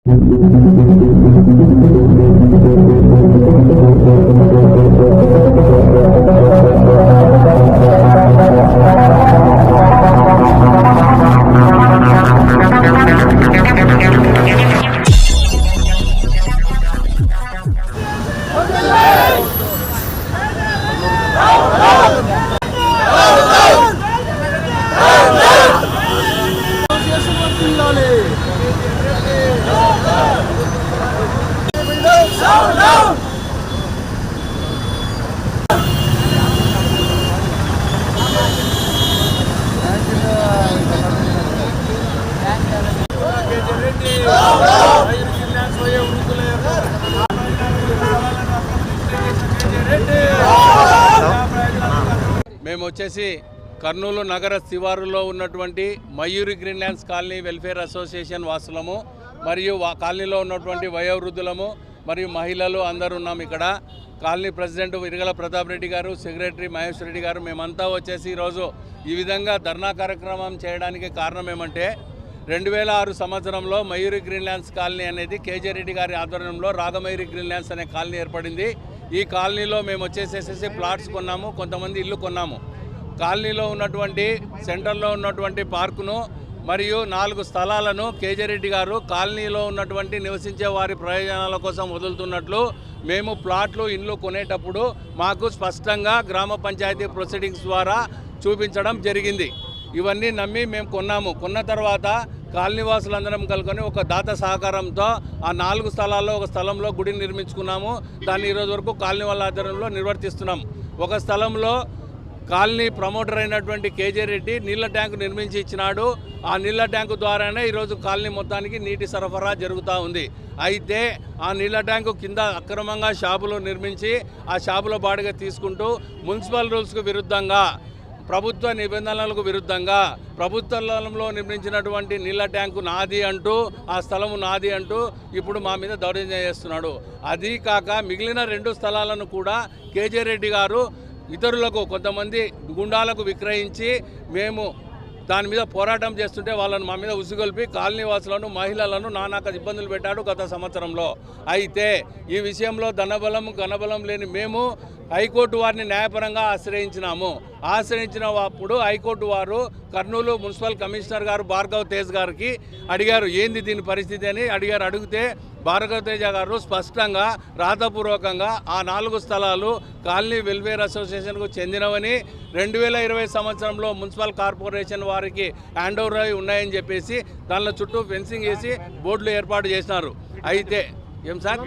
మేము వచ్చేసి కర్నూలు నగర శివారులో ఉన్నటువంటి Mayuri greenlands colony welfare association వాసులము మరియు కాలనీలో ఉన్నటువంటి వయోవృద్ధులము మరియు మహిళలు అందరూ ఉన్నాము. ఇక్కడ colony president Iragala Pratap Reddy garu, secretary Mahesh Reddy గారు, మేమంతా వచ్చేసి ఈరోజు ఈ విధంగా ధర్నా కార్యక్రమం చేయడానికి కారణం ఏమంటే 2006 సంవత్సరంలో మయూరి గ్రీన్లాండ్స్ కాలనీ అనేది కేజే రెడ్డి గారి ఆధ్వర్యంలో రాగమయూరి గ్రీన్లాండ్స్ అనే కాలనీ ఏర్పడింది. ఈ కాలనీలో మేము వచ్చేసేసి ప్లాట్స్ కొన్నాము, కొంతమంది ఇల్లు కొన్నాము. కాలనీలో ఉన్నటువంటి సెంటర్లో ఉన్నటువంటి పార్కును మరియు 4 స్థలాలను కేజే రెడ్డి గారు కాలనీలో ఉన్నటువంటి నివసించే వారి ప్రయోజనాల కోసం వదులుతున్నట్లు మేము ప్లాట్లు ఇండ్లు కొనేటప్పుడు మాకు స్పష్టంగా గ్రామ పంచాయతీ ప్రొసీడింగ్స్ ద్వారా చూపించడం జరిగింది. ఇవన్నీ నమ్మి మేము కొన్నాము. కొన్న తర్వాత కాలనీవాసులందరం కలుకొని ఒక దాత సహకారంతో ఆ 4 స్థలాల్లో ఒక స్థలంలో గుడి నిర్మించుకున్నాము. దాన్ని ఈరోజు వరకు కాలనీ వాళ్ళ ఆధ్వర్యంలో నిర్వర్తిస్తున్నాం. ఒక స్థలంలో కాలనీ ప్రమోటర్ అయినటువంటి కేజే రెడ్డి నీళ్ల ట్యాంకు నిర్మించి ఇచ్చినాడు. ఆ నీళ్ల ట్యాంకు ద్వారానే ఈరోజు కాలనీ మొత్తానికి నీటి సరఫరా జరుగుతూ ఉంది. అయితే ఆ నీళ్ల ట్యాంకు కింద అక్రమంగా షాపులు నిర్మించి ఆ షాపుల బాడిగ తీసుకుంటూ మున్సిపల్ రూల్స్కు విరుద్ధంగా, ప్రభుత్వ నిబంధనలకు విరుద్ధంగా ప్రభుత్వ స్థలంలో నిర్మించినటువంటి నీళ్ల ట్యాంకు నాది అంటూ, ఆ స్థలము నాది అంటూ ఇప్పుడు మా మీద దౌర్జన్యం చేస్తున్నాడు. అది కాక మిగిలిన 2 స్థలాలను కూడా కేజే రెడ్డి గారు ఇతరులకు, కొంతమంది గుండాలకు విక్రయించి మేము దాని మీద పోరాటం చేస్తుంటే వాళ్ళను మా మీద ఉసిగొల్పి కాలనీవాసులను, మహిళలను నానాక ఇబ్బందులు పెట్టాడు గత సంవత్సరంలో. అయితే ఈ విషయంలో ధనబలం ఘనబలం లేని మేము హైకోర్టు వారిని న్యాయపరంగా ఆశ్రయించినాము. ఆశ్రయించినప్పుడు హైకోర్టు వారు కర్నూలు మున్సిపల్ కమిషనర్ గారు భార్గవ్ తేజ్ గారికి అడిగారు, ఏంది దీని పరిస్థితి అని అడిగారు. అడిగితే భార్గవ్ తేజ గారు స్పష్టంగా రాతపూర్వకంగా ఆ 4 స్థలాలు కాలనీ వెల్ఫేర్ అసోసియేషన్కు చెందినవని 2020 సంవత్సరంలో మున్సిపల్ కార్పొరేషన్ వారికి హ్యాండ్ ఓవర్ అయి ఉన్నాయని చెప్పేసి దానిలో చుట్టూ ఫెన్సింగ్ వేసి బోర్డులు ఏర్పాటు చేసినారు. అయితే ఏం సార్